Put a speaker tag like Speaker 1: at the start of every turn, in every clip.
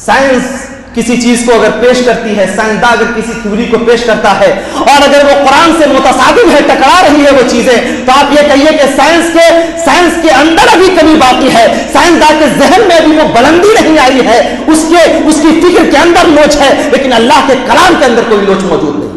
Speaker 1: Science کسی چیز کو اگر پیش کرتی ہے، سائنسداں اگر کسی تھیوری کو پیش کرتا ہے اور اگر وہ قرآن سے متصادم ہے، ٹکرا رہی ہے وہ چیزیں، تو آپ یہ کہیے کہ سائنس کے اندر ابھی کمی باقی ہے، سائنسداں کے ذہن میں ابھی وہ بلندی نہیں آئی ہے، اس کی فکر کے اندر لوچ ہے، لیکن اللہ کے کلام کے اندر کوئی لوچ موجود نہیں۔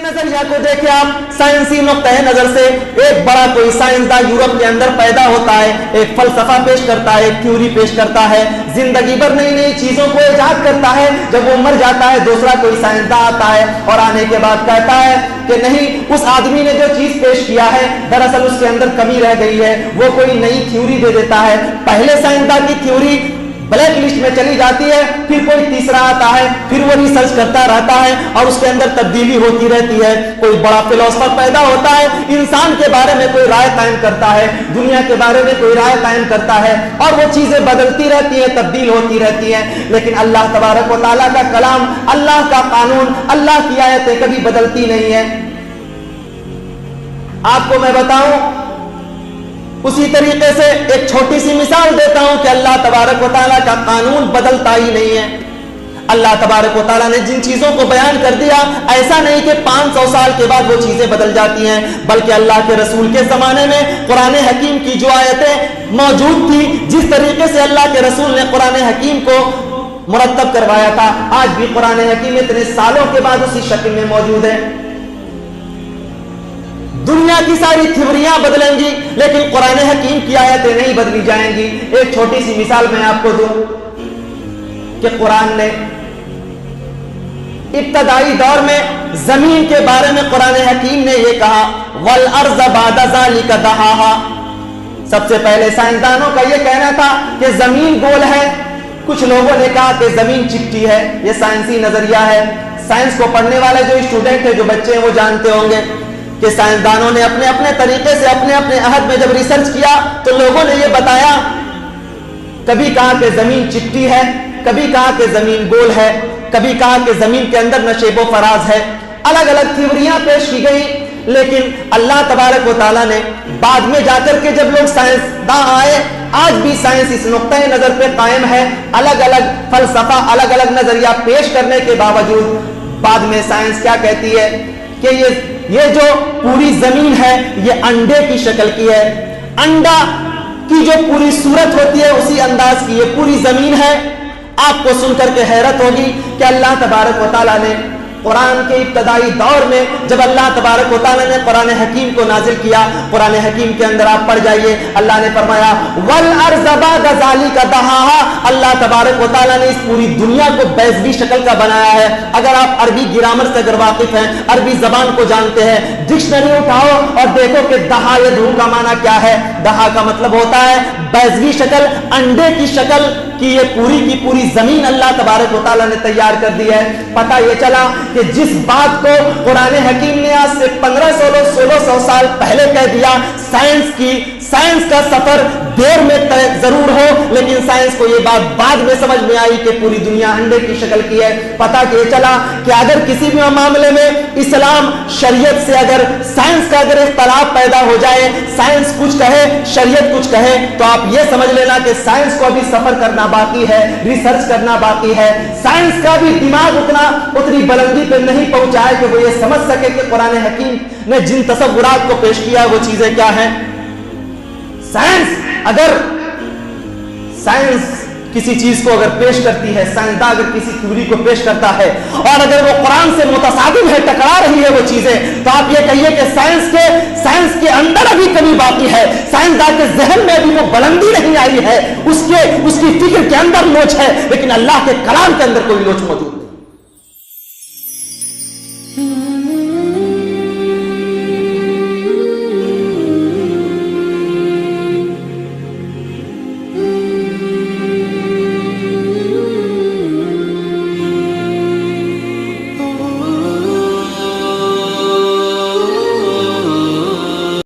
Speaker 1: نظریہ کو دیکھیں آپ، سائنسی نقطۂ نظر سے ایک بڑا کوئی سائنسداں یورپ کے اندر پیدا ہوتا ہے، ایک فلسفہ پیش کرتا ہے، ایک تھیوری پیش کرتا ہے، زندگی بھر نئی نئی چیزوں کو ایجاد کرتا ہے، جب وہ مر جاتا ہے دوسرا کوئی سائنسداں آتا ہے اور آنے کے بعد کہتا ہے کہ نہیں، اس آدمی نے جو چیز پیش کیا ہے دراصل اس کے اندر کمی رہ گئی ہے، وہ کوئی نئی تھیوری دے دیتا ہے، پہلے سائنسداں کی تھیوری بلیک لسٹ میں چلی جاتی ہے، پھر کوئی تیسرا آتا ہے، پھر وہ ریسرچ کرتا رہتا ہے اور اس کے اندر تبدیلی ہوتی رہتی ہے، کوئی بڑا فلسفر پیدا ہوتا ہے، انسان کے بارے میں کوئی رائے قائم کرتا ہے، دنیا کے بارے میں کوئی رائے قائم کرتا ہے اور وہ چیزیں بدلتی رہتی ہیں، تبدیل ہوتی رہتی ہیں، لیکن اللہ تبارک و تعالیٰ کا کلام، اللہ کا قانون، اللہ کی آیتیں کبھی بدلتی نہیں ہیں۔ آپ کو میں بتاؤں، اسی طریقے سے ایک چھوٹی سی مثال دیتا ہوں کہ اللہ تبارک و تعالیٰ کا قانون بدلتا ہی نہیں ہے۔ اللہ تبارک و تعالیٰ نے جن چیزوں کو بیان کر دیا، ایسا نہیں کہ 500 سال کے بعد وہ چیزیں بدل جاتی ہیں، بلکہ اللہ کے رسول کے زمانے میں قرآن حکیم کی جو آیتیں موجود تھی، جس طریقے سے اللہ کے رسول نے قرآن حکیم کو مرتب کروایا تھا، آج بھی قرآن حکیم اتنے سالوں کے بعد اسی شکل میں موجود ہے۔ دنیا کی ساری تھیوریاں بدلیں گی لیکن قرآن حکیم کی آیتیں نہیں بدلی جائیں گی۔ ایک چھوٹی سی مثال میں آپ کو دوں کہ قرآن نے ابتدائی دور میں زمین کے بارے میں قرآن حکیم نے یہ کہا، وَالْأَرْضَ بَعْدَ ذَلِكَ دَحَاهَا۔ سب سے پہلے سائنسدانوں کا یہ کہنا تھا کہ زمین گول ہے، کچھ لوگوں نے کہا کہ زمین چپٹی ہے، یہ سائنسی نظریہ ہے۔ سائنس کو پڑھنے والے جو اسٹوڈنٹ ہیں، جو بچے ہیں، وہ جانتے ہوں گے کہ سائنسدانوں نے اپنے اپنے طریقے سے اپنے اپنے عہد میں جب ریسرچ کیا تو لوگوں نے یہ بتایا، کبھی کہا کہ زمین چپٹی ہے، کبھی کہا کہ زمین گول ہے، کبھی کہا کہ زمین کے اندر نشیب و فراز ہے، الگ الگ تھیوریاں پیش کی گئی۔ لیکن اللہ تبارک و تعالیٰ نے بعد میں جا کر کے جب لوگ سائنسداں آئے، آج بھی سائنس اس نقطۂ نظر پہ قائم ہے، الگ الگ فلسفہ، الگ الگ نظریہ پیش کرنے کے باوجود بعد میں سائنس کیا کہتی ہے کہ یہ جو پوری زمین ہے یہ انڈے کی شکل کی ہے، انڈا کی جو پوری صورت ہوتی ہے اسی انداز کی یہ پوری زمین ہے۔ آپ کو سن کر کے حیرت ہوگی کہ اللہ تبارک و تعالیٰ نے قرآن کے ابتدائی دور میں جب اللہ تبارک و تعالیٰ نے قرآن حکیم کو نازل کیا، قرآن حکیم کے اندر آپ پڑھ جائیے، اللہ نے فرمایا وَالْأَرْضَ بَعْدَ ذَلِكَ دَحَاهَا۔ اللہ تبارک و تعالیٰ نے اس پوری دنیا کو بیضوی شکل کا بنایا ہے۔ اگر آپ عربی گرامر سے اگر واقف ہیں، عربی زبان کو جانتے ہیں، ڈکشنری اٹھاؤ اور دیکھو کہ دہا یدھو کا معنی کیا ہے۔ دہا کا مطلب ہوتا ہے بیضوی شکل، انڈے کی شکل کی یہ پوری کی پوری زمین اللہ تبارک و تعالیٰ نے تیار کر دی ہے۔ پتہ یہ چلا کہ جس بات کو قرآن حکیم نے آج سے 1500-1600 سال پہلے کہہ دیا، سائنس کا سفر دیر میں ضرور ہو لیکن سائنس کو یہ بات بعد میں سمجھ میں آئی کہ پوری دنیا انڈے کی شکل کی ہے۔ پتہ یہ چلا کہ اگر کسی بھی معاملے میں اسلام شریعت سے اگر سائنس کا اگر اختلاف پیدا ہو جائے، سائنس کچھ کہے شریعت کچھ کہے، تو آپ یہ سمجھ لینا کہ سائنس کو ابھی سفر کرنا باقی ہے، ریسرچ کرنا باقی ہے۔ سائنس کا بھی دماغ اتنی بلندی پہ نہیں پہنچا ہے کہ وہ یہ سمجھ سکے کہ قرآن حکیم نے جن تصورات کو پیش کیا وہ چیزیں کیا ہیں۔ سائنس کسی چیز کو اگر پیش کرتی ہے، سائنسداں اگر کسی تھیوری کو پیش کرتا ہے اور اگر وہ قرآن سے متصادم ہے، ٹکرا رہی ہے وہ چیزیں، تو آپ یہ کہیے کہ سائنس کے اندر ابھی کمی باقی ہے، سائنسداں کے ذہن میں ابھی وہ بلندی نہیں آئی ہے، اس کی فکر کے اندر لوچ ہے، لیکن اللہ کے کلام کے اندر کوئی لوچ موجود نہیں۔